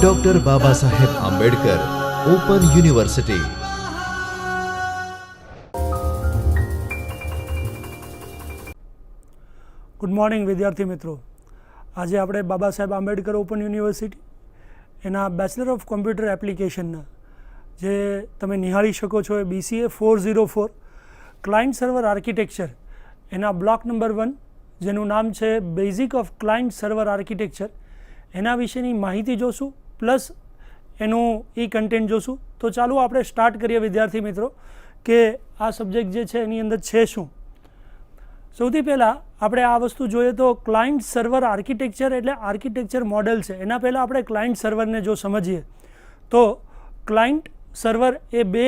Doctor Baba Saheb Ambedkar open university. Good morning विद्यार्थी मित्रों। आज આપણે બાબા સાહેબ આંબેડકર ઓપન યુનિવર્સિટી એના બેચલર ઓફ કોમ્પ્યુટર એપ્લિકેશનના જે તમે નિહાળી શકો છો એ BCA 404 ક્લાયન્ટ સર્વર આર્કિટેક્ચર એના બ્લોક નંબર 1 જેનું નામ છે basic of client server architecture એના વિશેની માહિતી જોશું પ્લસ એનું કન્ટેન્ટ જોશું। તો ચાલો આપણે સ્ટાર્ટ કરીએ વિદ્યાર્થી મિત્રો કે આ સબ્જેક્ટ જે છે એની અંદર છે શું। સૌથી પહેલાં આપણે આ વસ્તુ જોઈએ તો ક્લાયન્ટ સર્વર આર્કિટેક્ચર એટલે આર્કિટેક્ચર મોડેલ છે। એના પહેલાં આપણે ક્લાયન્ટ સર્વરને જો સમજીએ તો ક્લાયન્ટ સર્વર એ બે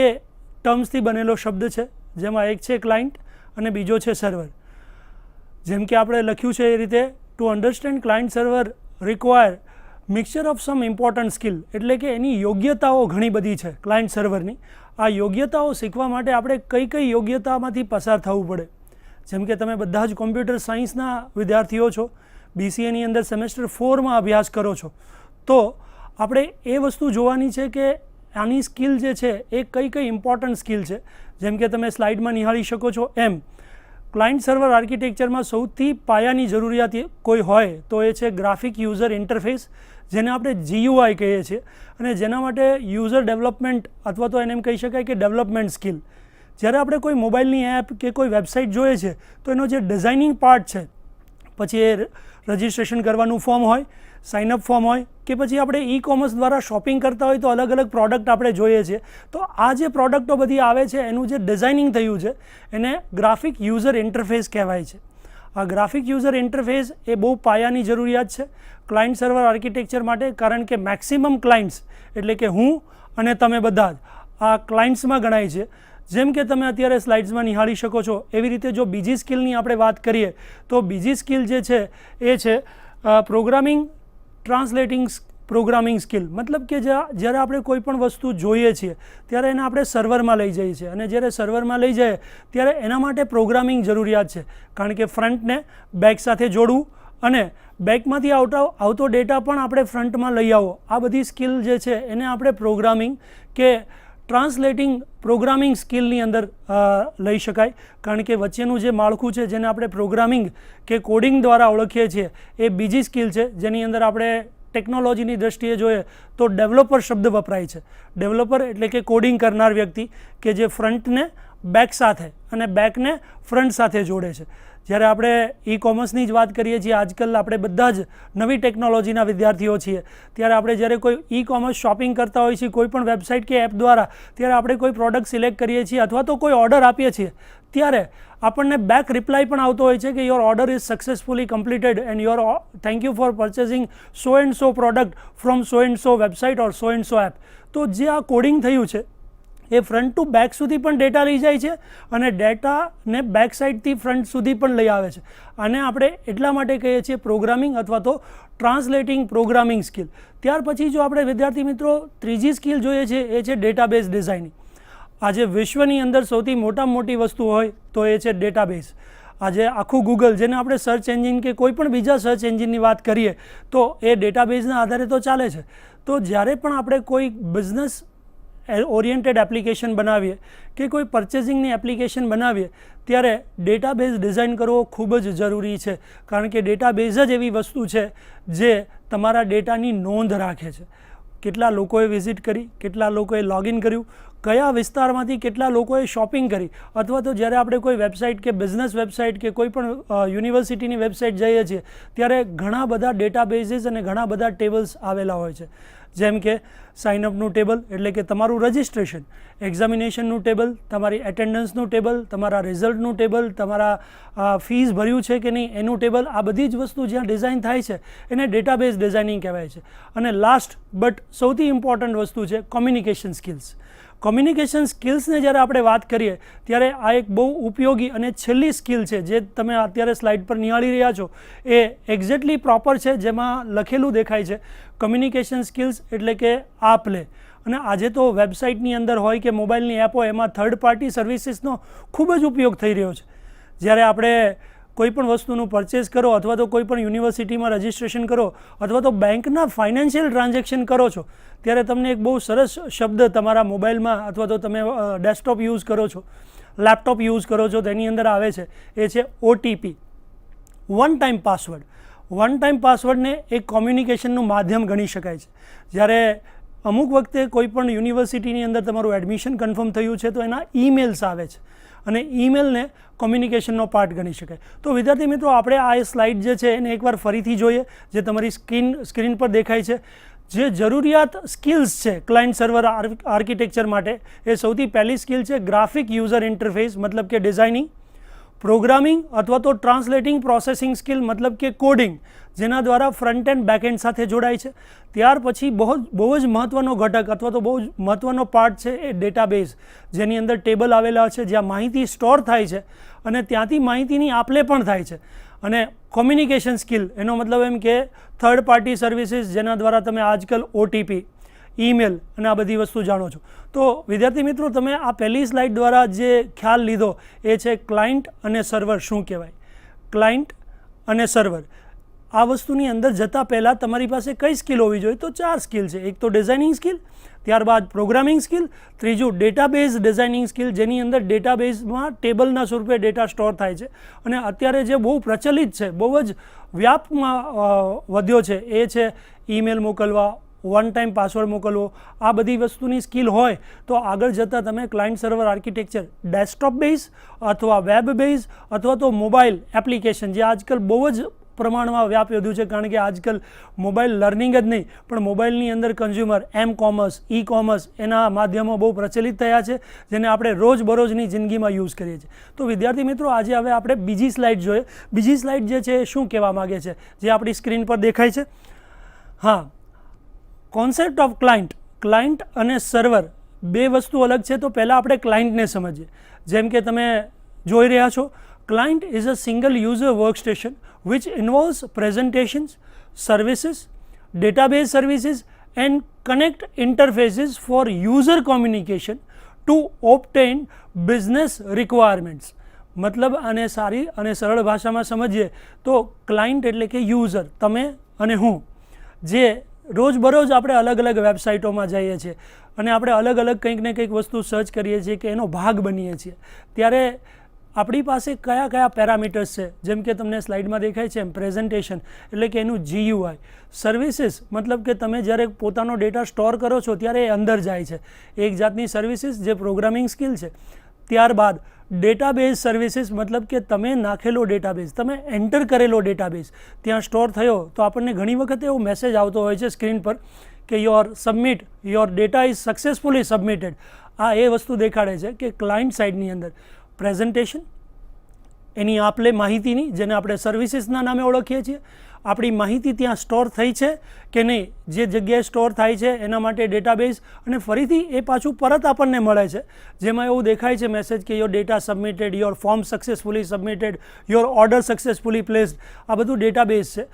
ટર્મ્સથી બનેલો શબ્દ છે, જેમાં એક છે ક્લાયન્ટ અને બીજો છે સર્વર। જેમ કે આપણે લખ્યું છે એ રીતે to understand client server require mixture of sum important skill, એટલે કે એની યોગ્યતાઓ ઘણી બધી છે ક્લાયન્ટ સર્વરની। આ યોગ્યતાઓ શીખવા માટે આપણે કઈ કઈ યોગ્યતામાંથી પસાર થવું પડે। જેમ કે તમે બધા જ કોમ્પ્યુટર સાયન્સના વિદ્યાર્થીઓ છો, BCAની અંદર સેમેસ્ટર 4માં અભ્યાસ કરો છો, તો આપણે એ વસ્તુ જોવાની છે કે આની સ્કિલ જે છે એ કઈ કઈ ઇમ્પોર્ટન્ટ સ્કિલ છે। જેમ કે તમે સ્લાઇડમાં નિહાળી શકો છો એમ ક્લાયન્ટ સર્વર આર્કિટેક્ચરમાં સૌથી પાયાની જરૂરિયાત કોઈ હોય તો એ છે ગ્રાફિક યુઝર ઇન્ટરફેસ, જેને આપણે GUI કહીએ છીએ, અને જેના માટે યુઝર ડેવલપમેન્ટ અથવા તો એને એમ કહી શકાય કે ડેવલપમેન્ટ સ્કિલ। જ્યારે આપણે કોઈ મોબાઈલની એપ કે કોઈ વેબસાઇટ જોઈએ છે તો એનો જે ડિઝાઇનિંગ પાર્ટ છે, પછી એ રજિસ્ટ્રેશન કરવાનું ફોર્મ હોય, સાઇનઅપ ફોર્મ હોય, કે પછી આપણે કોમર્સ દ્વારા શોપિંગ કરતા હોય તો અલગ અલગ પ્રોડક્ટ આપણે જોઈએ છીએ, તો આ જે પ્રોડક્ટો બધી આવે છે એનું જે ડિઝાઇનિંગ થયું છે એને ગ્રાફિક યુઝર ઇન્ટરફેસ કહેવાય છે। આ ગ્રાફિક યુઝર ઇન્ટરફેસ એ બહુ પાયાની જરૂરિયાત છે ક્લાયન્ટ સર્વર આર્કિટેક્ચર માટે, કારણ કે મેક્સિમમ ક્લાયન્ટ્સ એટલે કે હું અને તમે બધા જ આ ક્લાયન્ટ્સમાં ગણાય છે। જેમ કે તમે અત્યારે સ્લાઇડ્સમાં નિહાળી શકો છો એવી રીતે જો બીજી સ્કિલની આપણે વાત કરીએ તો બીજી સ્કિલ જે છે એ છે પ્રોગ્રામિંગ ટ્રાન્સલેટિંગ પ્રોગ્રામિંગ સ્કિલ। મતલબ કે જ્યારે આપણે કોઈ પણ વસ્તુ જોઈએ છીએ ત્યારે એને આપણે સર્વરમાં લઈ જઈએ છીએ, અને જ્યારે સર્વરમાં લઈ જઈએ ત્યારે એના માટે પ્રોગ્રામિંગ જરૂરિયાત છે, કારણ કે ફ્રન્ટને બેક સાથે જોડવું અને બેકમાંથી આવતો ડેટા પણ આપણે ફ્રન્ટમાં લઈ આવો। આ બધી સ્કિલ જે છે એને આપણે પ્રોગ્રામિંગ કે ટ્રાન્સલેટિંગ પ્રોગ્રામિંગ સ્કિલની અંદર લઈ શકાય, કારણ કે વચ્ચેનું જે માળખું છે જેને આપણે પ્રોગ્રામિંગ કે કોડિંગ દ્વારા ઓળખીએ છીએ એ બીજી સ્કિલ છે, જેની અંદર આપણે ટેકનોલોજીની દ્રષ્ટિએ જોઈએ તો ડેવલપર શબ્દ વપરાય છે। ડેવલપર એટલે કે કોડિંગ કરનાર વ્યક્તિ કે જે ફ્રન્ટને બેક સાથે અને બેકને ફ્રન્ટ સાથે જોડે છે। જ્યારે આપણે કોમર્સની જ વાત કરીએ છીએ, આજકાલ આપણે બધા જ નવી ટેકનોલોજીના વિદ્યાર્થીઓ છીએ, ત્યારે આપણે જ્યારે કોઈ કોમર્સ શોપિંગ કરતા હોઈએ છીએ કોઈ પણ વેબસાઇટ કે એપ દ્વારા, ત્યારે આપણે કોઈ પ્રોડક્ટ સિલેક્ટ કરીએ છીએ અથવા તો કોઈ ઓર્ડર આપીએ છીએ ત્યારે આપણને બેક રિપ્લાય પણ આવતો હોય છે કે your order is successfully completed end your thank you for purchasing so and so product from so and so website or so and so app. તો જે આ કોડિંગ થયું છે એ ફ્રન્ટ ટુ બેક સુધી પણ ડેટા લઈ જાય છે અને ડેટાને બેક સાઇડથી ફ્રન્ટ સુધી પણ લઈ આવે છે। આને આપણે એટલા માટે કહીએ છીએ પ્રોગ્રામિંગ અથવા તો ટ્રાન્સલેટિંગ પ્રોગ્રામિંગ સ્કિલ। ત્યાર પછી જો આપણે વિદ્યાર્થી મિત્રો ત્રીજી સ્કિલ જોઈએ છે એ છે ડેટાબેઝ ડિઝાઇનિંગ। આજે વિશ્વની અંદર સૌથી મોટામાં મોટી વસ્તુ હોય તો એ છે ડેટાબેઝ। આજે આખું ગૂગલ, જેને આપણે સર્ચ એન્જિન કે કોઈ પણ બીજા સર્ચ એન્જિનની વાત કરીએ તો એ ડેટાબેઝના આધારે તો ચાલે છે। તો જ્યારે પણ આપણે કોઈ બિઝનેસ ઓરિએન્ટેડ એપ્લિકેશન બનાવીએ કે કોઈ પરચેઝિંગની એપ્લિકેશન બનાવીએ ત્યારે ડેટાબેઝ ડિઝાઇન કરવો ખૂબ જ જરૂરી છે, કારણ કે ડેટાબેઝ જ એવી વસ્તુ છે જે તમારા ડેટાની નોંધ રાખે છે। કેટલા લોકોએ વિઝિટ કરી, કેટલા લોકોએ લોગિન કર્યું, કયા વિસ્તારમાંથી કેટલા લોકોએ શોપિંગ કરી, અથવા તો જ્યારે આપણે કોઈ વેબસાઇટ કે બિઝનેસ વેબસાઇટ કે કોઈ પણ યુનિવર્સિટીની વેબસાઇટ જઈએ છીએ ત્યારે ઘણા બધા ડેટાબેઝીસ અને ઘણા બધા ટેબલ્સ આવેલા હોય છે। જેમ કે સાઇનઅપનું ટેબલ એટલે કે તમારું રજિસ્ટ્રેશન, એક્ઝામિનેશનનું ટેબલ, તમારી એટેન્ડન્સનું ટેબલ, તમારા રિઝલ્ટનું ટેબલ, તમારા ફીસ ભર્યું છે કે નહીં એનું ટેબલ। આ બધી જ વસ્તુ જ્યાં ડિઝાઇન થાય છે એને ડેટાબેઝ ડિઝાઇનિંગ કહેવાય છે। અને લાસ્ટ બટ સૌથી ઇમ્પોર્ટન્ટ વસ્તુ છે કોમ્યુનિકેશન સ્કિલ્સ। કોમ્યુનિકેશન સ્કિલ્સને જ્યારે આપણે વાત કરીએ ત્યારે આ એક બહુ ઉપયોગી અને છેલ્લી સ્કિલ છે જે તમે અત્યારે સ્લાઇડ પર નિહાળી રહ્યા છો એ એક્ઝેક્ટલી પ્રોપર છે, જેમાં લખેલું દેખાય છે કમ્યુનિકેશન સ્કિલ્સ એટલે કે આપ લે। અને આજે તો વેબસાઇટની અંદર હોય કે મોબાઈલની એપ હોય એમાં થર્ડ પાર્ટી સર્વિસીસનો ખૂબ જ ઉપયોગ થઈ રહ્યો છે। જ્યારે આપણે કોઈ પણ વસ્તુનું પરચેસ કરો અથવા તો કોઈ પણ યુનિવર્સિટીમાં રજિસ્ટ્રેશન કરો અથવા તો બેંકના ફાઇનાન્શિયલ ટ્રાન્ઝેક્શન કરો છો ત્યારે તમને એક બહુ સરસ શબ્દ તમારા મોબાઈલમાં અથવા તો તમે ડેસ્કટોપ યુઝ કરો છો, લેપટોપ યુઝ કરો છો, તેની અંદર આવે છે, એ છે OTP, one time password. One time પાસવર્ડને એક કોમ્યુનિકેશનનું માધ્યમ ગણી શકાય છે. જ્યારે અમુક વખતે કોઈ પણ યુનિવર્સિટીની અંદર તમારું એડમિશન કન્ફર્મ થયું છે તો એના ઈમેલ્સ આવે છે અને ઈમેલને કોમ્યુનિકેશનનો પાર્ટ ગણી શકાય. તો વિદ્યાર્થી મિત્રો, આપણે આ સ્લાઇડ જે છે એને એકવાર ફરીથી જોઈએ, જે તમારી સ્ક્રીન પર દેખાય છે. જે જરૂરિયાત સ્કિલ્સ છે ક્લાયન્ટ સર્વર આર્કિટેક્ચર માટે, એ સૌથી પહેલી સ્કિલ છે ગ્રાફિક યુઝર ઇન્ટરફેસ, મતલબ કે ડિઝાઇનિંગ, પ્રોગ્રામિંગ અથવા તો ટ્રાન્સલેટિંગ પ્રોસેસિંગ સ્કિલ, મતલબ કે કોડિંગ, જેના દ્વારા ફ્રન્ટ એન્ડ બેક એન્ડ સાથે જોડાય છે. ત્યાર પછી બહુ જ મહત્ત્વનો ઘટક અથવા તો બહુ જ મહત્ત્વનો પાર્ટ છે એ ડેટાબેઝ, જેની અંદર ટેબલ આવેલા છે જ્યાં માહિતી સ્ટોર થાય છે અને ત્યાંથી માહિતીની આપ-લે પણ થાય છે. અને કોમ્યુનિકેશન સ્કિલ, એનો મતલબ એમ કે થર્ડ પાર્ટી સર્વિસીસ, જેના દ્વારા તમે આજકાલ OTP, ઈમેલ અને આ બધી વસ્તુ જાણો છો. તો વિદ્યાર્થી મિત્રો, તમે આ પહેલી સ્લાઇડ દ્વારા જે ખ્યાલ લીધો એ છે ક્લાયન્ટ અને સર્વર શું કહેવાય. ક્લાયન્ટ અને સર્વર, આ વસ્તુની અંદર જતાં પહેલાં તમારી પાસે કઈ સ્કિલ હોવી જોઈએ? તો 4 સ્કિલ છે. એક તો ડિઝાઇનિંગ સ્કિલ, ત્યારબાદ પ્રોગ્રામિંગ સ્કિલ, ત્રીજું ડેટાબેઝ ડિઝાઇનિંગ સ્કિલ, જેની અંદર ડેટાબેઝમાં ટેબલના સ્વરૂપે ડેટા સ્ટોર થાય છે. અને અત્યારે જે બહુ પ્રચલિત છે, બહુ જ વ્યાપમાં વધ્યો છે, એ છે ઈમેલ મોકલવા, વન ટાઈમ પાસવર્ડ મોકલવો. આ બધી વસ્તુની સ્કિલ હોય તો આગળ જતાં તમે client server architecture desktop base અથવા વેબ બેઝ અથવા તો મોબાઈલ એપ્લિકેશન, જે આજકાલ બહુ જ પ્રમાણમાં વ્યાપ વધ્યું છે, કારણ કે આજકાલ મોબાઈલ લર્નિંગ જ નહીં પણ મોબાઈલની અંદર કન્ઝ્યુમર કોમર્સ, ઈ કોમર્સ એના માધ્યમો બહુ પ્રચલિત થયા છે, જેને આપણે રોજબરોજની જિંદગીમાં યુઝ કરીએ છીએ. તો વિદ્યાર્થી મિત્રો, આજે હવે આપણે બીજી સ્લાઇડ જોઈએ. બીજી સ્લાઇડ જે છે એ શું કહેવા માગે છે, જે આપણી સ્ક્રીન પર દેખાય છે. હા, કોન્સેપ્ટ ઓફ ક્લાયન્ટ અને સર્વર બે વસ્તુ અલગ છે. તો પહેલાં આપણે ક્લાયન્ટને સમજીએ. જેમ કે તમે જોઈ રહ્યા છો, client is a single user workstation which involves presentations, services, database services and connect interfaces for user communication to obtain business requirements. મતલબ આને સારી અને સરળ ભાષામાં સમજીએ તો ક્લાયન્ટ એટલે કે યુઝર, તમે અને હું, જે રોજબરોજ આપણે અલગ અલગ વેબસાઇટોમાં જઈએ છીએ અને આપણે અલગ અલગ કંઈક ને કંઈક વસ્તુ સર્ચ કરીએ છીએ કે એનો ભાગ બનીએ છીએ, ત્યારે આપણી પાસે કયા કયા પેરામીટર્સ છે. જેમ કે તમને સ્લાઇડમાં દેખાય છે એમ પ્રેઝન્ટેશન એટલે કે એનું GUI, સર્વિસીસ મતલબ કે તમે જ્યારે પોતાનો ડેટા સ્ટોર કરો છો ત્યારે એ અંદર જાય છે, એક જાતની સર્વિસીસ જે પ્રોગ્રામિંગ સ્કિલ છે. ત્યારબાદ ડેટાબેઝ સર્વિસીસ મતલબ કે તમે નાખેલો ડેટાબેઝ, તમે એન્ટર કરેલો ડેટાબેઝ ત્યાં સ્ટોર થયો તો આપણને ઘણી વખત એવો મેસેજ આવતો હોય છે સ્ક્રીન પર કે your data is successfully submitted. આ એ વસ્તુ દેખાડે છે કે ક્લાયન્ટ સાઇડની અંદર પ્રેઝન્ટેશન, એની આપ-લે માહિતીની, જેને આપણે સર્વિસીસના નામે ઓળખીએ છીએ, આપણી માહિતી ત્યાં સ્ટોર થઈ છે કે નહીં, જે જગ્યાએ સ્ટોર થાય છે એના માટે ડેટાબેઝ, અને ફરીથી એ પાછું પરત આપણને મળે છે જેમાં એવું દેખાય છે મેસેજ કે your data submitted, your form successfully submitted, your order successfully placed. આ બધું ડેટાબેઝ છે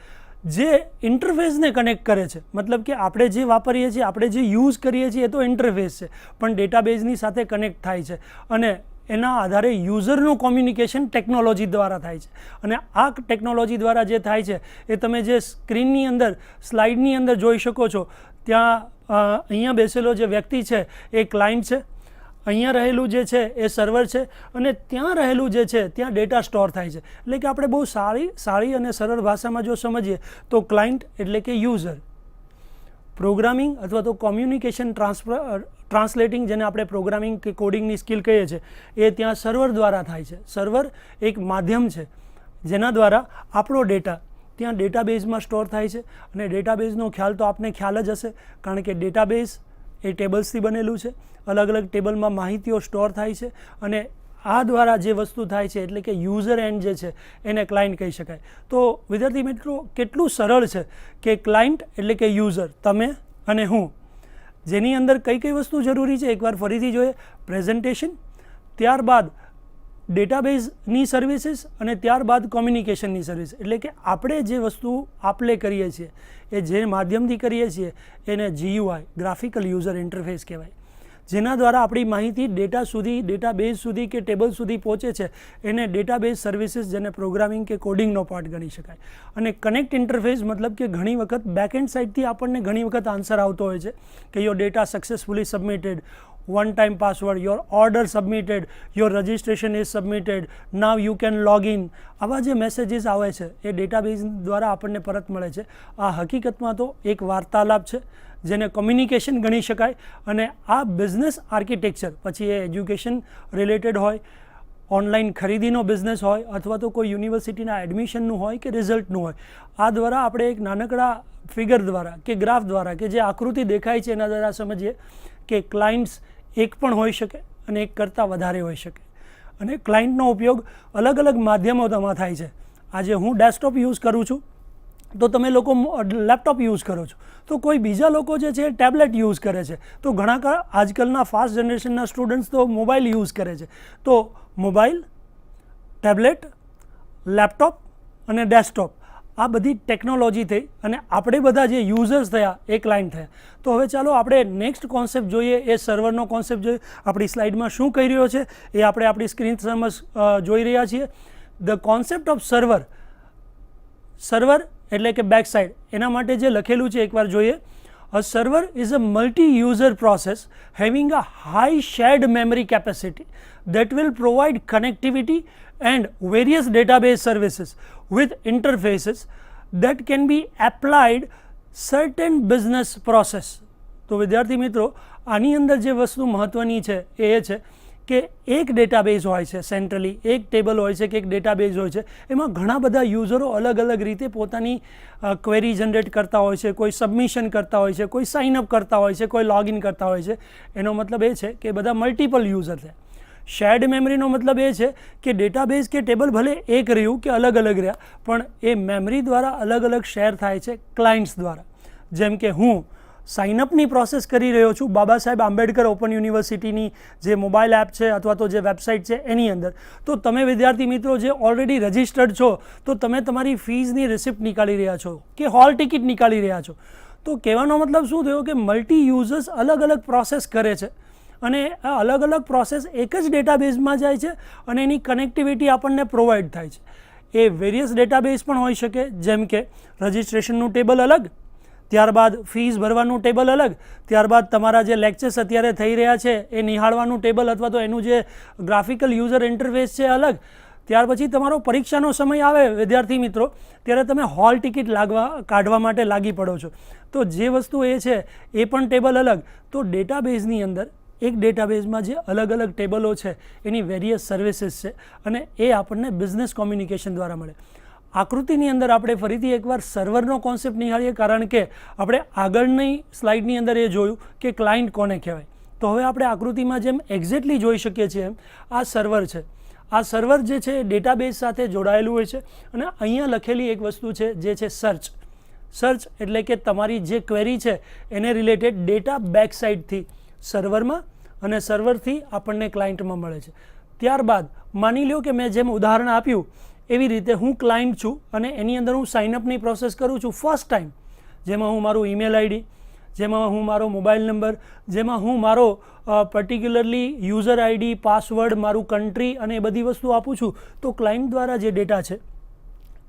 જે ઇન્ટરફેસને કનેક્ટ કરે છે. મતલબ કે આપણે જે વાપરીએ છીએ, આપણે જે યુઝ કરીએ છીએ એ તો ઇન્ટરફેસ છે, પણ ડેટાબેઝની સાથે કનેક્ટ થાય છે અને એના આધારે યુઝરનું કોમ્યુનિકેશન ટેકનોલોજી દ્વારા થાય છે. અને આ ટેકનોલોજી દ્વારા જે થાય છે એ તમે જે સ્ક્રીનની અંદર સ્લાઇડની અંદર જોઈ શકો છો. ત્યાં અહીંયા બેસેલો જે વ્યક્તિ છે એ ક્લાયન્ટ છે, અહીંયા રહેલું જે છે એ સર્વર છે અને ત્યાં રહેલું જે છે ત્યાં ડેટા સ્ટોર થાય છે. એટલે કે આપણે બહુ સારી અને સરળ ભાષામાં જો સમજીએ તો ક્લાયન્ટ એટલે કે યુઝર, પ્રોગ્રામિંગ અથવા તો કોમ્યુનિકેશન ટ્રાન્સલેટિંગ, જેને આપણે પ્રોગ્રામિંગ કે કોડિંગની સ્કિલ કહીએ છીએ, એ ત્યાં સર્વર દ્વારા થાય છે. સર્વર એક માધ્યમ છે જેના દ્વારા આપણો ડેટા ત્યાં ડેટાબેઝમાં સ્ટોર થાય છે. અને ડેટાબેઝનો ખ્યાલ તો આપને ખ્યાલ જ હશે, કારણ કે ડેટાબેઝ એ ટેબલ્સથી બનેલું છે, અલગ અલગ ટેબલમાં માહિતીઓ સ્ટોર થાય છે અને આ દ્વારા જે વસ્તુ થાય છે એટલે કે યુઝર એન્ડ જે છે એને ક્લાયન્ટ કહી શકાય. તો વિદ્યાર્થી મિત્રો, કેટલું સરળ છે કે ક્લાયન્ટ એટલે કે યુઝર, તમે અને હું, જેની અંદર કઈ કઈ વસ્તુ જરૂરી છે એકવાર ફરીથી જોઈએ. પ્રેઝન્ટેશન, ત્યારબાદ ડેટાબેઝની સર્વિસીસ અને ત્યારબાદ કોમ્યુનિકેશનની સર્વિસ. એટલે કે આપણે જે વસ્તુ આપ-લે કરીએ છીએ એ જે માધ્યમથી કરીએ છીએ એને GUI, ગ્રાફિકલ યુઝર ઇન્ટરફેસ કહેવાય. જેના દ્વારા આપણી માહિતી ડેટાબેઝ સુધી કે ટેબલ સુધી પહોંચે છે એને ડેટાબેઝ સર્વિસીસ, જેને પ્રોગ્રામિંગ કે કોડિંગનો પાર્ટ ગણી શકાય. અને કનેક્ટ ઇન્ટરફેસ મતલબ કે ઘણી વખત બેકએન્ડ સાઇડથી આપણને ઘણી વખત આન્સર આવતો હોય છે કે your data successfully submitted, one time password, your order submitted, your registration is submitted, now you can log in. આવા જે મેસેજીસ આવે છે એ ડેટાબેઝ દ્વારા આપણને પરત મળે છે. આ હકીકતમાં તો એક વાર્તાલાપ છે જેને કોમ્યુનિકેશન ગણી શકાય. અને આ બિઝનેસ આર્કિટેક્ચર, પછી એ એજ્યુકેશન રિલેટેડ હોય, ઓનલાઈન ખરીદીનો બિઝનેસ હોય, અથવા તો કોઈ યુનિવર્સિટીના એડમિશનનું હોય કે રિઝલ્ટનું હોય, આ દ્વારા આપણે એક નાનકડા ફિગર દ્વારા કે ગ્રાફ દ્વારા કે જે આકૃતિ દેખાય છે એના દ્વારા સમજીએ કે ક્લાયન્ટ્સ એક પણ હોઈ શકે અને એક કરતાં વધારે હોઈ શકે. અને ક્લાયન્ટનો ઉપયોગ અલગ અલગ માધ્યમોમાં થાય છે. આજે હું ડેસ્કટોપ યુઝ કરું છું તો તમે લોકો લેપટોપ યુઝ કરો છો, તો કોઈ બીજા લોકો જે છે ટેબ્લેટ યુઝ કરે છે, તો ઘણા આજકાલના ફાસ્ટ જનરેશનના સ્ટુડન્ટ્સ તો મોબાઈલ યુઝ કરે છે. તો મોબાઈલ, ટેબ્લેટ, લેપટોપ અને ડેસ્કટોપ, આ બધી ટેકનોલોજી થઈ અને આપણે બધા જે યુઝર્સ થયા એ ક્લાયન્ટ થયા. તો હવે ચાલો આપણે નેક્સ્ટ કોન્સેપ્ટ જોઈએ, એ સર્વરનો કોન્સેપ્ટ જોઈએ. આપણી સ્લાઇડમાં શું કહી રહ્યો છે એ આપણે આપણી સ્ક્રીન સમક્ષ જોઈ રહ્યા છીએ. The concept of server, server એટલે કે બેક સાઇડ, એના માટે જે લખેલું છે એકવાર જોઈએ. A server is a multi-user process having a high shared memory capacity that will provide connectivity and various database services with interfaces that can be applied certain business process. તો વિદ્યાર્થી મિત્રો, આની અંદર જે વસ્તુ મહત્ત્વની છે એ છે કે એક ડેટાબેઝ હોય છે, સેન્ટ્રલી એક ટેબલ હોય છે કે એક ડેટાબેઝ હોય છે, એમાં ઘણા બધા યુઝરો અલગ અલગ રીતે પોતાની ક્વેરી જનરેટ કરતા હોય છે, કોઈ સબમિશન કરતા હોય છે, કોઈ સાઇનઅપ કરતા હોય છે, કોઈ લોગિન કરતા હોય છે. એનો મતલબ એ છે કે બધા મલ્ટિપલ યુઝર છે. શેર્ડ મેમરીનો મતલબ એ છે કે ડેટાબેઝ કે ટેબલ ભલે એક રહ્યું કે અલગ અલગ રહ્યા, પણ એ મેમરી દ્વારા અલગ અલગ શેર થાય છે ક્લાયન્ટ્સ દ્વારા. જેમ કે હું સાઇનઅપની પ્રોસેસ કરી રહ્યો છું બાબા સાહેબ આંબેડકર ઓપન યુનિવર્સિટીની જે મોબાઈલ એપ છે અથવા તો જે વેબસાઇટ છે એની અંદર. તો તમે વિદ્યાર્થી મિત્રો જે ઓલરેડી રજિસ્ટર્ડ છો, તો તમે તમારી ફીઝની રિસિપ્ટ નીકાળી રહ્યા છો કે હોલ ટિકિટ નીકાળી રહ્યા છો. તો કહેવાનો મતલબ શું થયો કે મલ્ટી યુઝર્સ અલગ અલગ પ્રોસેસ કરે છે અને આ અલગ અલગ પ્રોસેસ એક જ ડેટાબેઝમાં જાય છે અને એની કનેક્ટિવિટી આપણને પ્રોવાઈડ થાય છે. એ વેરિયસ ડેટાબેઝ પણ હોઈ શકે, જેમ કે રજિસ્ટ્રેશનનું ટેબલ અલગ, ત્યારબાદ ફીસ ભરવાનું ટેબલ અલગ, ત્યારબાદ તમારા જે લેક્ચર્સ અત્યારે થઈ રહ્યા છે એ નિહાળવાનું ટેબલ અથવા તો એનું જે ગ્રાફિકલ યુઝર ઇન્ટરફેસ છે અલગ. ત્યાર પછી તમારો પરીક્ષાનો સમય આવે વિદ્યાર્થી મિત્રો, ત્યારે તમે હોલ ટિકિટ કાઢવા માટે લાગી પડો છો. તો જે વસ્તુ એ છે એ પણ ટેબલ અલગ. તો ડેટાબેઝની અંદર એક ડેટાબેઝમાં જે અલગ અલગ ટેબલો છે એની વેરિયસ સર્વિસીસ છે અને એ આપણને બિઝનેસ કોમ્યુનિકેશન દ્વારા મળે. આકૃતિની અંદર આપણે ફરીથી એકવાર સર્વરનો કોન્સેપ્ટ નિહાળીએ, કારણ કે આપણે આગળની સ્લાઇડની અંદર એ જોયું કે ક્લાયન્ટ કોને કહેવાય. તો હવે આપણે આકૃતિમાં જેમ એક્ઝેક્ટલી જોઈ શકીએ છીએ એમ આ સર્વર છે. આ સર્વર જે છે એ ડેટાબેઝ સાથે જોડાયેલું હોય છે અને અહીંયા લખેલી એક વસ્તુ છે જે છે સર્ચ. સર્ચ એટલે કે તમારી જે ક્વેરી છે એને રિલેટેડ ડેટા બેક સાઇડથી સર્વરમાં અને સર્વરથી આપણને ક્લાયન્ટમાં મળે છે. ત્યારબાદ માની લો કે મેં જેમ ઉદાહરણ આપ્યું એવી રીતે હું ક્લાયન્ટ છું અને એની અંદર હું સાઇનઅપની પ્રોસેસ કરું છું ફર્સ્ટ ટાઈમ, જેમાં હું મારું ઈમેલ આઈડી, જેમાં હું મારો મોબાઈલ નંબર, જેમાં હું મારો પર્ટિક્યુલરલી યુઝર આઈડી, પાસવર્ડ, મારું કન્ટ્રી અને એ બધી વસ્તુ આપું છું. તો ક્લાયન્ટ દ્વારા જે ડેટા છે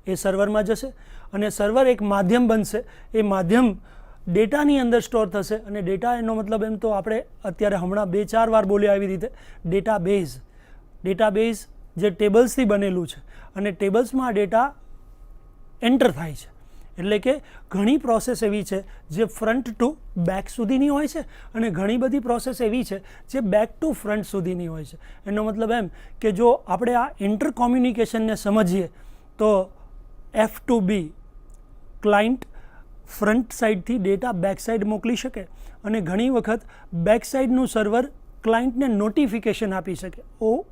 એ સર્વરમાં જશે અને સર્વર એક માધ્યમ બનશે. એ માધ્યમ ડેટાની અંદર સ્ટોર થશે અને ડેટા એનો મતલબ એમ તો આપણે અત્યારે હમણાં 2-4 વાર બોલ્યા એવી રીતે ડેટાબેઝ જે ટેબલ્સથી બનેલું છે અને ટેબલ્સમાં ડેટા એન્ટર થાય છે. એટલે કે ઘણી પ્રોસેસ એવી છે જે ફ્રન્ટ ટુ બેક સુધીની હોય છે અને ઘણી બધી પ્રોસેસ એવી છે જે બેક ટુ ફ્રન્ટ સુધીની હોય છે. એનો મતલબ એમ કે જો આપણે આ ઇન્ટર કોમ્યુનિકેશનને સમજીએ તો F2B ક્લાયન્ટ ફ્રન્ટ સાઇડથી ડેટા બેક સાઇડ મોકલી શકે અને ઘણી વખત બેક સાઇડનું સર્વર ક્લાયન્ટને નોટિફિકેશન આપી શકે,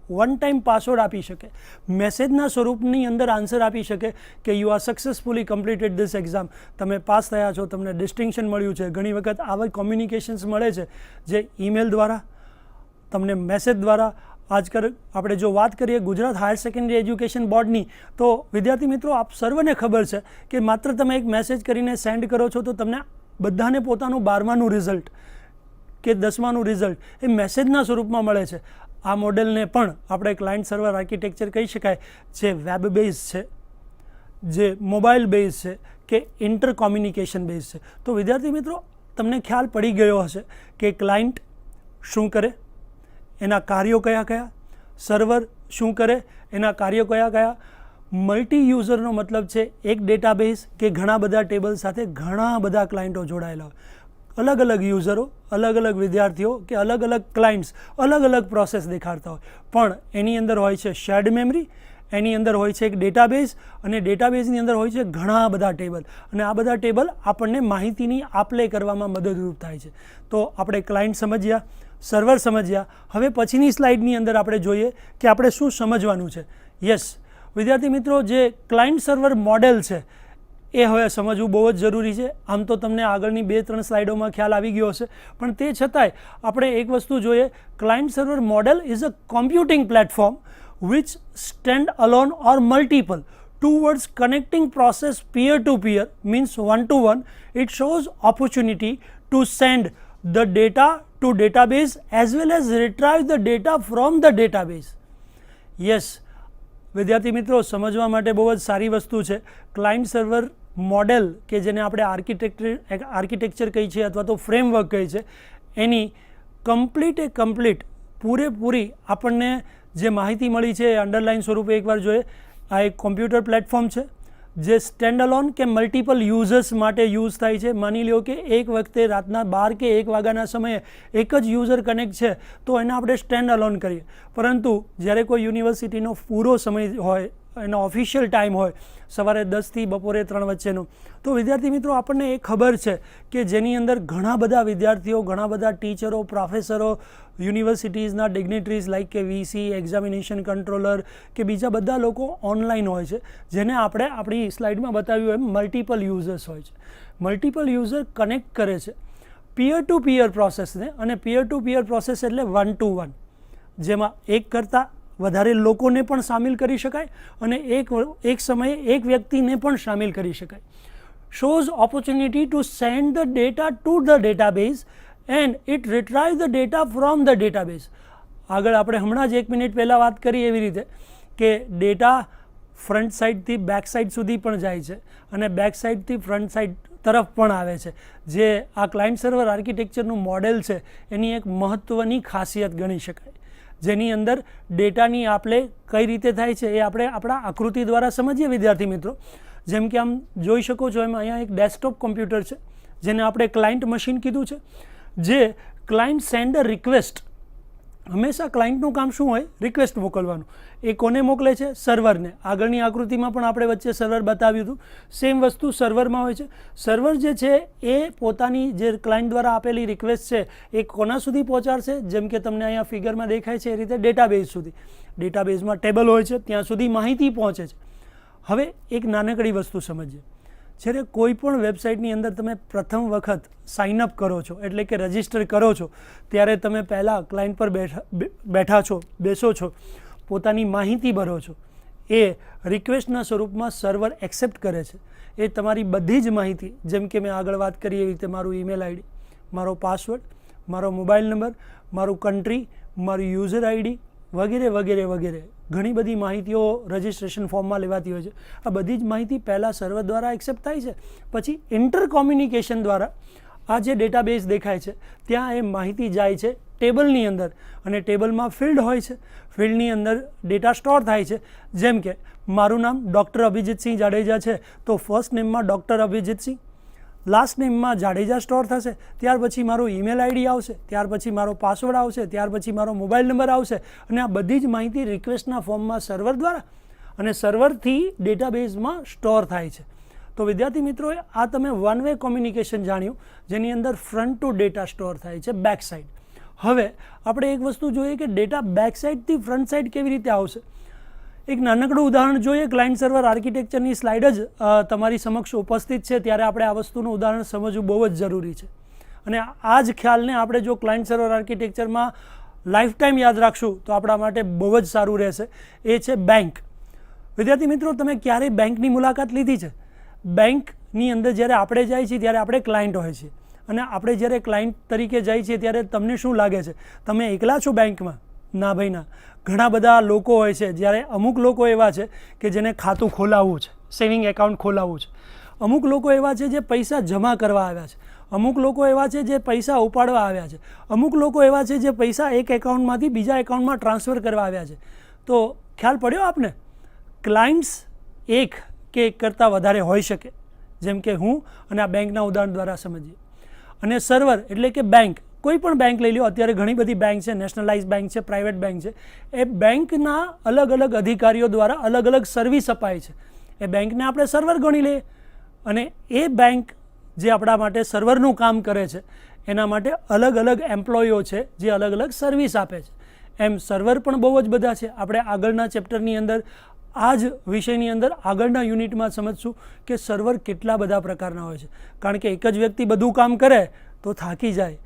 વન ટાઈમ પાસવર્ડ આપી શકે, મેસેજના સ્વરૂપની અંદર આન્સર આપી શકે કે you are successfully completed this exam, તમે પાસ થયા છો, તમને ડિસ્ટિંક્શન મળ્યું છે. ઘણી વખત આવા કોમ્યુનિકેશન્સ મળે છે જે ઈમેલ દ્વારા, તમને મેસેજ દ્વારા. આજકાલ આપણે જો વાત કરીએ ગુજરાત હાયર સેકન્ડરી એજ્યુકેશન બોર્ડની, તો વિદ્યાર્થી મિત્રો આપ સર્વને ખબર છે કે માત્ર તમે એક મેસેજ કરીને સેન્ડ કરો છો તો તમને બધાને પોતાનું 12માનું રિઝલ્ટ કે 10માનું રિઝલ્ટ એ મેસેજના સ્વરૂપમાં મળે છે. આ મોડેલને પણ આપણે ક્લાયન્ટ સર્વર આર્કિટેક્ચર કહી શકાય, જે વેબ બેઝ છે, જે મોબાઈલ બેઝ છે કે ઇન્ટર કોમ્યુનિકેશન બેઝ છે. તો વિદ્યાર્થી મિત્રો, તમને ખ્યાલ પડી ગયો હશે કે ક્લાયન્ટ શું કરે, એના કાર્યો કયા કયા, સર્વર શું કરે, એના કાર્યો કયા કયા. મલ્ટી યુઝરનો મતલબ છે એક ડેટાબેઝ કે ઘણા બધા ટેબલ સાથે ઘણા બધા ક્લાયન્ટો જોડાયેલા હોય. અલગ અલગ યુઝરો, અલગ અલગ વિદ્યાર્થીઓ કે અલગ અલગ ક્લાયન્ટ્સ અલગ અલગ પ્રોસેસ દેખાડતા હોય, પણ એની અંદર હોય છે શેર્ડ મેમરી, એની અંદર હોય છે એક ડેટાબેઝ, અને ડેટાબેઝની અંદર હોય છે ઘણા બધા ટેબલ, અને આ બધા ટેબલ આપણને માહિતીની આપ-લે કરવામાં મદદરૂપ થાય છે. તો આપણે ક્લાયન્ટ સમજ્યા, સર્વર સમજ્યા. હવે પછીની સ્લાઇડની અંદર આપણે જોઈએ કે આપણે શું સમજવાનું છે. યસ વિદ્યાર્થી મિત્રો, જે ક્લાયન્ટ સર્વર મોડેલ છે એ હવે સમજવું બહુ જ જરૂરી છે. આમ તો તમને આગળની 2-3 સ્લાઇડોમાં ખ્યાલ આવી ગયો હશે, પણ તે છતાંય આપણે એક વસ્તુ જોઈએ. Client server model is a computing platform which stand alone or multiple towards connecting process peer to peer, means one to one. It shows opportunity to send the data to database as well as retrieve the data from the database. Yes વિદ્યાર્થી મિત્રો, સમજવા માટે બહુ જ સારી વસ્તુ છે. Client server model કે જેને આપણે આર્કિટેક્ચર કહી છે અથવા તો ફ્રેમવર્ક કહી છે, એની કમ્પ્લીટ પૂરેપૂરી આપણને જે માહિતી મળી છે એ અંડરલાઇન સ્વરૂપે એકવાર જોઈએ. આ એક કોમ્પ્યુટર પ્લેટફોર્મ છે જે સ્ટેન્ડ અલોન કે મલ્ટિપલ યુઝર્સ માટે યુઝ થાય છે. માની લો કે એક વખતે રાતના 12 કે 1 વાગ્યાના સમયે એક જ યુઝર કનેક્ટ છે, તો એને આપણે સ્ટેન્ડ અલોન કરીએ. પરંતુ જ્યારે કોઈ યુનિવર્સિટીનો પૂરો સમય હોય, એનો ઓફિશિયલ ટાઈમ હોય, સવારે 10 થી બપોરે 3 વચ્ચેનો, તો વિદ્યાર્થી મિત્રો આપણને એ ખબર છે કે જેની અંદર ઘણા બધા વિદ્યાર્થીઓ, ઘણા બધા ટીચરો, પ્રોફેસરો, યુનિવર્સિટીઝના ડિગ્નેટરીઝ લાઇક કે વીસી, એક્ઝામિનેશન કંટ્રોલર કે બીજા બધા લોકો ઓનલાઈન હોય છે, જેને આપણે આપણી સ્લાઇડમાં બતાવ્યું એમ મલ્ટિપલ યુઝર્સ હોય છે. મલ્ટિપલ યુઝર કનેક્ટ કરે છે પિયર ટુ પિયર પ્રોસેસને, અને પિયર ટુ પિયર પ્રોસેસ એટલે 1 to 1, જેમાં એક કરતાં વધારે લોકોને પણ સામેલ કરી શકાય અને એક સમયે એક વ્યક્તિને પણ સામેલ કરી શકાય. shows opportunity to send the data to the database and it retrieves the data from the database. આગળ આપણે હમણાં જ 1 મિનિટ પહેલાં વાત કરી એવી રીતે કે ડેટા ફ્રન્ટ સાઇડથી બેક સાઇડ સુધી પણ જાય છે અને બેક સાઇડથી ફ્રન્ટ સાઇડ તરફ પણ આવે છે. જે આ ક્લાયન્ટ સર્વર આર્કિટેક્ચરનું મોડેલ છે એની એક મહત્ત્વની ખાસિયત ગણી શકાય, જેની અંદર ડેટાની આપ-લે કઈ રીતે થાય છે એ આપણે આપણા આકૃતિ દ્વારા સમજીએ વિદ્યાર્થી મિત્રો. જેમ કે આમ જોઈ શકો છો, એમ અહીંયા એક ડેસ્કટોપ કોમ્પ્યુટર છે જેને આપણે ક્લાયન્ટ મશીન કીધું છે. જે ક્લાયન્ટ સેન્ડ અ રિક્વેસ્ટ, હંમેશા ક્લાયન્ટનું કામ શું હોય? રિક્વેસ્ટ મોકલવાનું. એ કોને મોકલે છે? સર્વરને. આગળની આકૃતિમાં પણ આપણે વચ્ચે સર્વર બતાવ્યું હતું. સેમ વસ્તુ સર્વરમાં હોય છે. સર્વર જે છે એ પોતાની જે ક્લાયન્ટ દ્વારા આપેલી રિક્વેસ્ટ છે એ કોના સુધી પહોંચાડશે? જેમ કે તમને અહીંયા ફિગરમાં દેખાય છે એ રીતે ડેટાબેઝ સુધી. ડેટાબેઝમાં ટેબલ હોય છે, ત્યાં સુધી માહિતી પહોંચે છે. હવે એક નાનકડી વસ્તુ સમજીએ. જ્યારે કોઈ પણ વેબસાઇટની અંદર તમે પ્રથમ વખત સાઇનઅપ કરો છો, એટલે કે રજિસ્ટર કરો છો, ત્યારે તમે પહેલાં ક્લાયન્ટ પર બેસો છો, પોતાની માહિતી ભરો છો. એ રિક્વેસ્ટના સ્વરૂપમાં સર્વર એક્સેપ્ટ કરે છે. એ તમારી બધી જ માહિતી, જેમ કે મેં આગળ વાત કરી એવી રીતે મારું ઈમેલ આઈડી, મારો પાસવર્ડ, મારો મોબાઈલ નંબર, મારું કન્ટ્રી, મારું યુઝર આઈડી વગેરે વગેરે વગેરે ઘણી બધી માહિતીઓ રજિસ્ટ્રેશન ફોર્મમાં લેવાતી હોય છે. આ બધી જ માહિતી પહેલાં સર્વર દ્વારા એક્સેપ્ટ થાય છે. પછી ઇન્ટર કોમ્યુનિકેશન દ્વારા આ જે ડેટાબેઝ દેખાય છે ત્યાં એ માહિતી જાય છે ટેબલની અંદર, અને ટેબલમાં ફિલ્ડ હોય છે. ફિલ્ડની અંદર ડેટા સ્ટોર થાય છે. જેમ કે મારું નામ ડૉક્ટર અભિજીતસિંહ જાડેજા છે, તો ફર્સ્ટ નેમમાં ડૉક્ટર અભિજીતસિંહ, લાસ્ટ નેમમાં જાડેજા સ્ટોર થશે. ત્યાર પછી મારું ઈમેલ આઈડી આવશે, ત્યાર પછી મારો પાસવર્ડ આવશે, ત્યાર પછી મારો મોબાઈલ નંબર આવશે, અને આ બધી જ માહિતી રિક્વેસ્ટના ફોર્મમાં સર્વર દ્વારા અને સર્વરથી ડેટાબેઝમાં સ્ટોર થાય છે. તો વિદ્યાર્થી મિત્રો, આ તમે વન વે કોમ્યુનિકેશન જાણ્યું, જેની અંદર ફ્રન્ટ ટુ ડેટા સ્ટોર થાય છે બેક સાઇડ. હવે આપણે એક વસ્તુ જોઈએ કે ડેટા બેક સાઇડથી ફ્રન્ટ સાઇડ કેવી રીતે આવશે. એક નાનકડું ઉદાહરણ જોઈએ. ક્લાયન્ટ સર્વર આર્કિટેક્ચરની સ્લાઇડ જ તમારી સમક્ષ ઉપસ્થિત છે, ત્યારે આપણે આ વસ્તુનું ઉદાહરણ સમજવું બહુ જ જરૂરી છે. અને આ જ ખ્યાલને આપણે જો ક્લાયન્ટ સર્વર આર્કિટેક્ચરમાં લાઈફ ટાઈમ યાદ રાખશું તો આપણા માટે બહુ જ સારું રહેશે. એ છે બેંક. વિદ્યાર્થી મિત્રો, તમે ક્યારેય બેંકની મુલાકાત લીધી છે? બેંકની અંદર જ્યારે આપણે જાય છીએ ત્યારે આપણે ક્લાયન્ટ હોય છીએ અને આપણે જ્યારે ક્લાયન્ટ તરીકે જાય છીએ ત્યારે તમને શું લાગે છે, તમે એકલા છો બેંકમાં? ના ભાઈ ના, ઘણા બધા લોકો હોય છે. જ્યારે અમુક લોકો એવા છે કે જેને ખાતું ખોલાવવું છે, સેવિંગ એકાઉન્ટ ખોલાવવું છે. અમુક લોકો એવા છે જે પૈસા જમા કરવા આવ્યા છે. અમુક લોકો એવા છે જે પૈસા ઉપાડવા આવ્યા છે. અમુક લોકો એવા છે જે પૈસા એક એકાઉન્ટમાંથી બીજા એકાઉન્ટમાં ટ્રાન્સફર કરવા આવ્યા છે. તો ખ્યાલ પડ્યો આપને? ક્લાયન્ટ્સ એક કે એક કરતાં વધારે હોઈ શકે, જેમ કે હું અને આ બેંકના ઉદાહરણ દ્વારા સમજીએ. અને સર્વર એટલે કે બેંક, કોઈ પણ બેંક લઈ લો. અત્યારે ઘણી બધી બેંક છે, નેશનલાઇઝ બેંક છે, પ્રાઇવેટ બેંક છે. એ બેંકના અલગ અલગ અધિકારીઓ દ્વારા અલગ અલગ સર્વિસ અપાય છે. એ બેંકને આપણે સર્વર ગણી લઈએ. અને એ બેંક જે આપણા માટે સર્વરનું કામ કરે છે એના માટે અલગ અલગ એમ્પ્લોઈઓ છે જે અલગ અલગ સર્વિસ આપે છે. એમ સર્વર પણ બહુ જ બધા છે. આપણે આગળના ચેપ્ટરની અંદર આ જ વિષયની અંદર આગળના યુનિટમાં સમજશું કે સર્વર કેટલા બધા પ્રકારના હોય છે. કારણ કે એક જ વ્યક્તિ બધું કામ કરે તો થાકી જાય,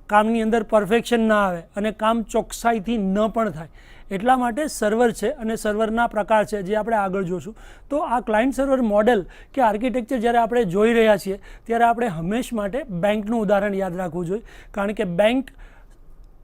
કામની અંદર પરફેક્શન ના આવે અને કામ ચોકસાઈથી ન પણ થાય. એટલા માટે સર્વર છે અને સર્વરના પ્રકાર છે જે આપણે આગળ જોશું. તો આ ક્લાયન્ટ સર્વર મોડેલ કે આર્કિટેક્ચર જ્યારે આપણે જોઈ રહ્યા છીએ ત્યારે આપણે હંમેશ માટે બેંકનું ઉદાહરણ યાદ રાખવું જોઈએ. કારણ કે બેંક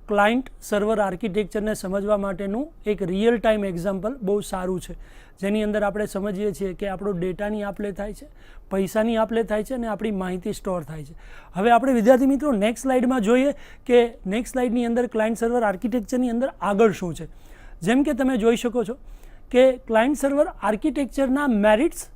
ક્લાયન્ટ સર્વર આર્કિટેક્ચરને સમજવા માટેનું એક રિયલ ટાઈમ એક્ઝામ્પલ બહુ સારું છે, જેની અંદર આપણે સમજીએ છીએ કે આપણો ડેટાની આપ-લે થાય છે, પૈસાની આપ-લે થાય છે અને આપણી માહિતી સ્ટોર થાય છે. હવે આપણે વિદ્યાર્થી મિત્રો નેક્સ્ટ સ્લાઇડમાં જોઈએ કે નેક્સ્ટ સ્લાઇડની અંદર ક્લાયન્ટ સર્વર આર્કિટેક્ચરની અંદર આગળ શું છે. જેમ કે તમે જોઈ શકો છો કે ક્લાયન્ટ સર્વર આર્કિટેક્ચરના મેરિટ્સ,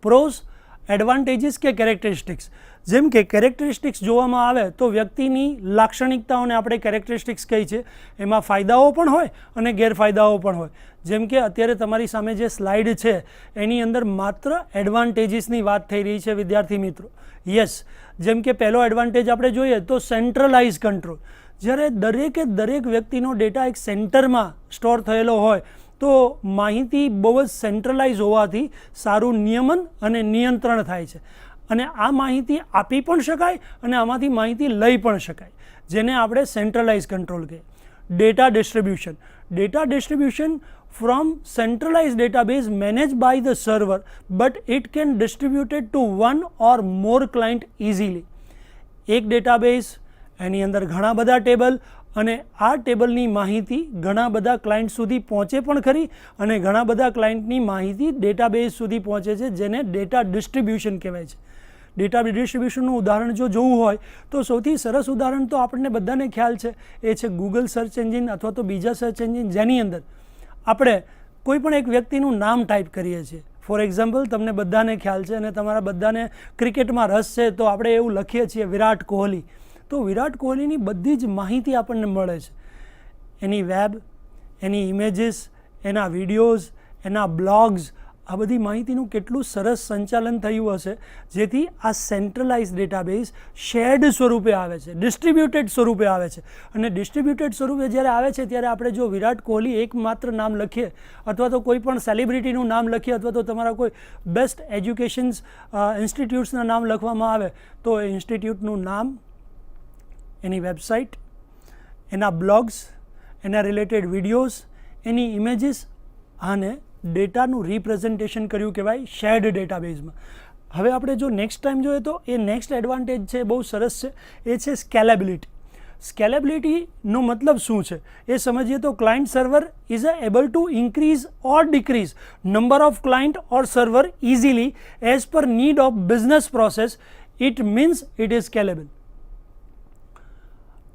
પ્રોઝ, એડવાન્ટેજીસ કે કેરેક્ટરિસ્ટિક્સ. જેમ કે કેરેક્ટરિસ્ટિક્સ જોવામાં આવે તો વ્યક્તિની લાક્ષણિકતાઓને આપણે કેરેક્ટરિસ્ટિક્સ કહી છે. એમાં ફાયદાઓ પણ હોય અને ગેરફાયદાઓ પણ હોય. જેમ કે અત્યારે તમારી સામે જે સ્લાઇડ છે એની અંદર માત્ર એડવાન્ટેજીસની વાત થઈ રહી છે વિદ્યાર્થી મિત્રો. યસ, જેમ કે પહેલો એડવાન્ટેજ આપણે જોઈએ તો સેન્ટ્રલાઇઝ કંટ્રોલ. જ્યારે દરેકે દરેક વ્યક્તિનો ડેટા એક સેન્ટરમાં સ્ટોર થયેલો હોય તો માહિતી બહુ જ સેન્ટ્રલાઇઝ હોવાથી સારું નિયમન અને નિયંત્રણ થાય છે. અને આ માહિતી આપી પણ શકાય અને આમાંથી માહિતી લઈ પણ શકાય, જેને આપણે સેન્ટ્રલાઇઝ કંટ્રોલ કહીએ. Data distribution. Data distribution from centralized database managed by the server, but it can distribute it to one or more client easily. એક ડેટાબેઝ, એની અંદર ઘણા બધા ટેબલ અને આ ટેબલની માહિતી ઘણા બધા ક્લાયન્ટ સુધી પહોંચે પણ ખરી અને ઘણા બધા ક્લાયન્ટની માહિતી ડેટાબેઝ સુધી પહોંચે છે, જેને ડેટા ડિસ્ટ્રીબ્યુશન કહેવાય છે. ડેટા ડિસ્ટ્રીબ્યુશનનું ઉદાહરણ જો જોવું હોય તો સૌથી સરસ ઉદાહરણ તો આપણને બધાને ખ્યાલ છે એ છે ગૂગલ સર્ચ એન્જિન અથવા તો બીજા સર્ચ એન્જિન, જેની અંદર આપણે કોઈ પણ એક વ્યક્તિનું નામ ટાઈપ કરીએ છીએ. ફોર એક્ઝામ્પલ, તમને બધાને ખ્યાલ છે અને તમારા બધાને ક્રિકેટમાં રસ છે તો આપણે એવું લખીએ છીએ વિરાટ કોહલી. તો વિરાટ કોહલીની બધી જ માહિતી આપણને મળે છે. એની વેબ, એની ઇમેજીસ, એના વિડીયોઝ, એના બ્લોગ્સ, આ બધી માહિતીનું કેટલું સરસ સંચાલન થયું હશે, જેથી આ સેન્ટ્રલાઇઝ ડેટાબેઝ શેર્ડ સ્વરૂપે આવે છે, ડિસ્ટ્રીબ્યુટેડ સ્વરૂપે આવે છે. અને ડિસ્ટ્રીબ્યુટેડ સ્વરૂપે જ્યારે આવે છે ત્યારે આપણે જો વિરાટ કોહલી એકમાત્ર નામ લખીએ અથવા તો કોઈ પણ સેલિબ્રિટીનું નામ લખીએ અથવા તો તમારા કોઈ બેસ્ટ એજ્યુકેશન્સ ઇન્સ્ટિટ્યૂટ્સના નામ લખવામાં આવે તો એ ઇન્સ્ટિટ્યૂટનું નામ, એની વેબસાઇટ, એના બ્લોગ્સ, એના રિલેટેડ વિડીયોઝ, એની ઇમેજીસ અને ડેટાનું રિપ્રેઝન્ટેશન કર્યું કહેવાય શેર્ડ ડેટાબેઝમાં. હવે આપણે જો નેક્સ્ટ ટાઈમ જોઈએ તો એ નેક્સ્ટ એડવાન્ટેજ છે, બહુ સરસ છે, એ છે સ્કેલેબિલિટી. સ્કેલેબિલિટીનો મતલબ શું છે એ સમજીએ તો client server is able to increase or decrease number of client or server easily as per need of business process. It means it is scalable.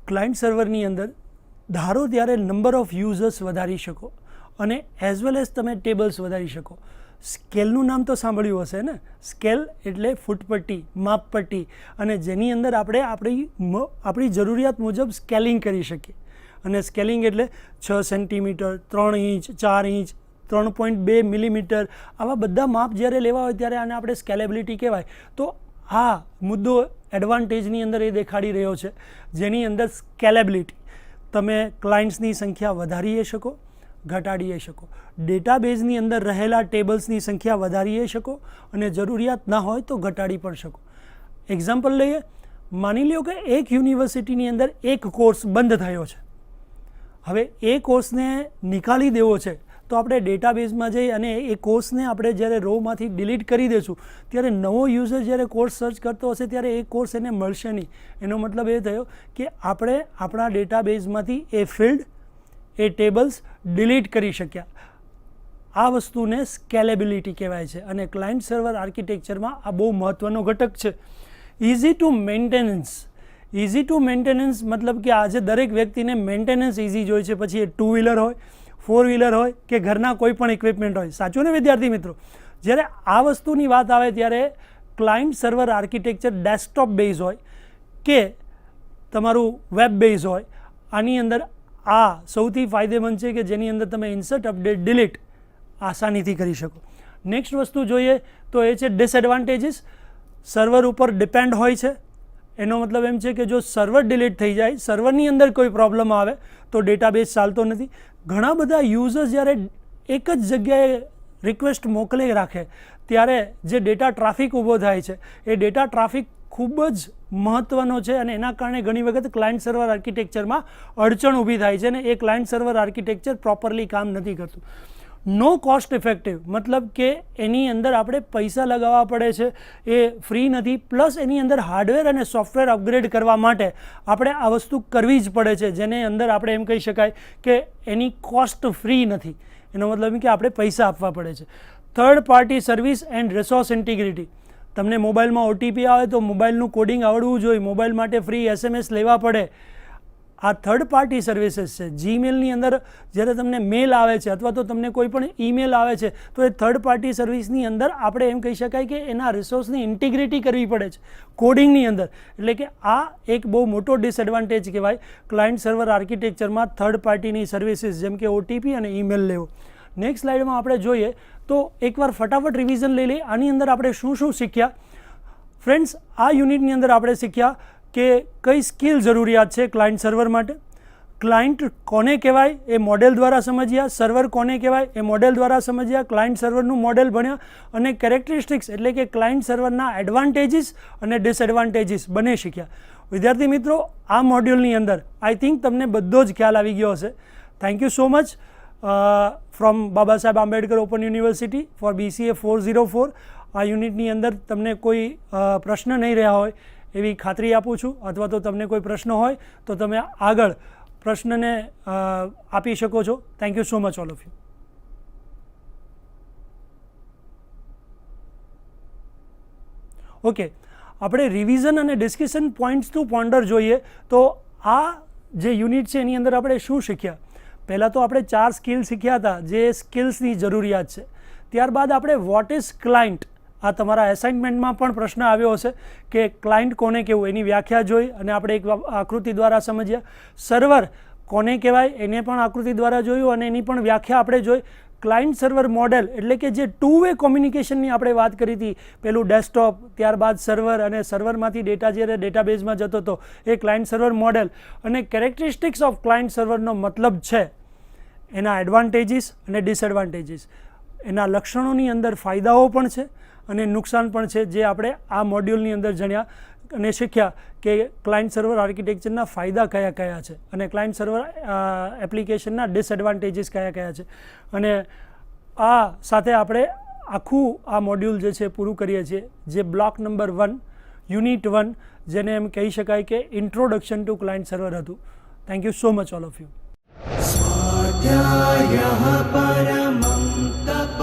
Client સર્વરની અંદર ધારો ત્યારે નંબર ઓફ યુઝર્સ વધારી શકો અને એઝ વેલ એઝ તમે tables વધારી શકો. સ્કેલનું નામ તો સાંભળ્યું હશે ને. સ્કેલ એટલે ફૂટપટ્ટી, માપપટ્ટી, અને જેની અંદર આપણે આપણી જરૂરિયાત મુજબ સ્કેલિંગ કરી શકીએ. અને સ્કેલિંગ એટલે 6 સેન્ટીમીટર, 3 ઇંચ, 4 ઇંચ, 3.2 મિલીમીટર, આવા બધા માપ જ્યારે લેવા હોય ત્યારે આને આપણે સ્કેલેબિલિટી કહેવાય. તો આ મુદ્દો એડવાન્ટેજની અંદર એ દેખાડી રહ્યો છે, જેની અંદર સ્કેલેબિલિટી, તમે ક્લાયન્ટ્સની સંખ્યા વધારી શકો, ઘટાડી શકો, ડેટાબેઝની અંદર રહેલા ટેબલ્સની સંખ્યા વધારી શકો અને જરૂરિયાત ના હોય તો ઘટાડી પણ શકો. એક્ઝામ્પલ લઈએ, માની લો કે એક યુનિવર્સિટીની અંદર એક કોર્સ બંધ થયો છે. હવે એ કોર્સને નિકાળી દેવો છે તો આપણે ડેટાબેઝમાં જઈ અને એ કોર્સને આપણે જ્યારે રોમાંથી ડિલીટ કરી દઈશું ત્યારે નવો યુઝર જ્યારે કોર્સ સર્ચ કરતો હશે ત્યારે એ કોર્સ એને મળશે નહીં. એનો મતલબ એ થયો કે આપણે આપણા ડેટાબેઝમાંથી એ ફિલ્ડ, એ ટેબલ્સ ડિલીટ કરી શક્યા. આ વસ્તુને સ્કેલેબિલિટી કહેવાય છે અને ક્લાયન્ટ સર્વર આર્કિટેક્ચરમાં આ બહુ મહત્ત્વનો ઘટક છે. Easy to maintenance. Easy to maintenance મતલબ કે આજે દરેક વ્યક્તિને મેન્ટેનન્સ ઇઝી જોઈએ છે, પછી એ 2 વ્હીલર હોય, 4 વ્હીલર હોય કે ઘરના કોઈ પણ ઇક્વિપમેન્ટ હોય. સાચું ને વિદ્યાર્થી મિત્રો? જ્યારે આ વસ્તુની વાત આવે ત્યારે client server architecture desktop base હોય કે તમારું વેબ બેઝ હોય, આની અંદર આ સૌથી ફાયદેમંદ છે કે જેની અંદર તમે ઇન્સર્ટ, અપડેટ, ડિલીટ આસાનીથી કરી શકો. નેક્સ્ટ વસ્તુ જોઈએ તો એ છે ડિસએડવાન્ટેજીસ. સર્વર ઉપર ડિપેન્ડ હોય છે. એનો મતલબ એમ છે કે જો સર્વર ડિલીટ થઈ જાય, સર્વરની અંદર કોઈ પ્રોબ્લેમ આવે તો ડેટાબેઝ ચાલતો નથી. ઘણા બધા યુઝર્સ જ્યારે એક જ જગ્યાએ રિક્વેસ્ટ મોકલી રાખે ત્યારે જે ડેટા ટ્રાફિક ઊભો થાય છે એ ડેટા ટ્રાફિક ખૂબ જ મહત્ત્વનો છે અને એના કારણે ઘણી વખત ક્લાયન્ટ સર્વર આર્કિટેક્ચરમાં અડચણ ઊભી થાય છે અને એ ક્લાયન્ટ સર્વર આર્કિટેક્ચર પ્રોપરલી કામ નથી કરતું. નો કોસ્ટ ઇફેક્ટિવ મતલબ કે એની અંદર આપણે પૈસા લગાવવા પડે છે, એ ફ્રી નથી. પ્લસ એની અંદર હાર્ડવેર અને સોફ્ટવેર અપગ્રેડ કરવા માટે આપણે આ વસ્તુ કરવી જ પડે છે, જેને અંદર આપણે એમ કહી શકાય કે એની કોસ્ટ ફ્રી નથી. એનો મતલબ કે આપણે પૈસા આપવા પડે છે. Third party service and resource integrity. તમને મોબાઈલમાં OTP આવે તો મોબાઈલનું કોડિંગ આવડવું જોઈએ, મોબાઈલ માટે ફ્રી SMS લેવા પડે. આ થર્ડ પાર્ટી સર્વિસીસ છે. જીમેલની અંદર જ્યારે તમને મેલ આવે છે અથવા તો તમને કોઈ પણ ઈમેલ આવે છે તો એ થર્ડ પાર્ટી સર્વિસની અંદર આપણે એમ કહી શકાય કે એના રિસોર્સની ઇન્ટિગ્રિટી કરવી પડે છે કોડિંગની અંદર. એટલે કે આ એક બહુ મોટો ડિસએડવાન્ટેજ કહેવાય ક્લાયન્ટ સર્વર આર્કિટેક્ચરમાં થર્ડ પાર્ટીની સર્વિસીસ જેમ કે OTP અને ઈમેલ લેવો. નેક્સ્ટ સ્લાઇડમાં આપણે જોઈએ તો એકવાર ફટાફટ રિવિઝન લઈ લઈએ. આની અંદર આપણે શું શું શીખ્યા ફ્રેન્ડ્સ? આ યુનિટની અંદર આપણે શીખ્યા કે કઈ સ્કિલ જરૂરિયાત છે ક્લાયન્ટ સર્વર માટે, ક્લાયન્ટ કોને કહેવાય એ મોડેલ દ્વારા સમજ્યા, સર્વર કોને કહેવાય એ મોડેલ દ્વારા સમજ્યા, ક્લાયન્ટ સર્વરનું મોડેલ ભણ્યા અને કેરેક્ટરિસ્ટિક્સ એટલે કે ક્લાયન્ટ સર્વરના એડવાન્ટેજીસ અને ડિસએડવાન્ટેજીસ બંને શીખ્યા. વિદ્યાર્થી મિત્રો, આ મોડ્યુલની અંદર આઈ થિંક તમને બધો જ ખ્યાલ આવી ગયો હશે. Thank you so much from Baba Saheb Ambedkar open university for BCA 404. આ યુનિટની અંદર તમને કોઈ પ્રશ્ન નહીં રહ્યા હોય એવી ખાતરી આપું છું, અથવા તો તમને કોઈ પ્રશ્ન હોય તો તમે આગળ પ્રશ્નને આપી શકો છો. Thank you so much all of you. Okay, આપણે રિવિઝન અને ડિસ્કશન પોઈન્ટ્સ ટુ પોન્ડર જોઈએ તો આ જે યુનિટ છે એની અંદર આપણે શું શીખ્યા? પહેલાં તો આપણે 4 સ્કિલ શીખ્યા હતા જે સ્કિલ્સની જરૂરિયાત છે. ત્યારબાદ આપણે વોટ ઇઝ ક્લાયન્ટ, આ તમારા એસાઇનમેન્ટમાં પણ પ્રશ્ન આવ્યો હશે કે ક્લાયન્ટ કોને કહેવું એની વ્યાખ્યા જોઈ અને આપણે એક આકૃતિ દ્વારા સમજ્યા. સર્વર કોને કહેવાય એને પણ આકૃતિ દ્વારા જોયું અને એની પણ વ્યાખ્યા આપણે જોઈ. ક્લાયન્ટ સર્વર મોડેલ એટલે કે જે 2-વે કોમ્યુનિકેશનની આપણે વાત કરી હતી, પેલું ડેસ્કટોપ, ત્યારબાદ સર્વર અને સર્વરમાંથી ડેટા જ્યારે ડેટાબેઝમાં જતો હતો એ ક્લાયન્ટ સર્વર મોડેલ. અને કેરેક્ટરિસ્ટિક્સ ઓફ ક્લાયન્ટ સર્વરનો મતલબ છે એના એડવાન્ટેજીસ અને ડિસએડવાન્ટેજીસ, એના લક્ષણોની અંદર ફાયદાઓ પણ છે અને નુકસાન પણ છે જે આપણે આ મોડ્યુલની અંદર જાણ્યા અને શીખ્યા કે ક્લાયન્ટ સર્વર આર્કિટેક્ચરના ફાયદા કયા કયા છે અને ક્લાયન્ટ સર્વર એપ્લિકેશનના ડિસએડવાન્ટેજીસ કયા કયા છે. અને આ સાથે આપણે આખું આ મોડ્યુલ જે છે પૂરું કરીએ છીએ, જે બ્લોક નંબર 1 યુનિટ 1 જેને એમ કહી શકાય કે ઇન્ટ્રોડક્શન ટુ ક્લાયન્ટ સર્વર હતું. Thank you so much all of you. સ્વાધ્યાયઃ પરમં તપ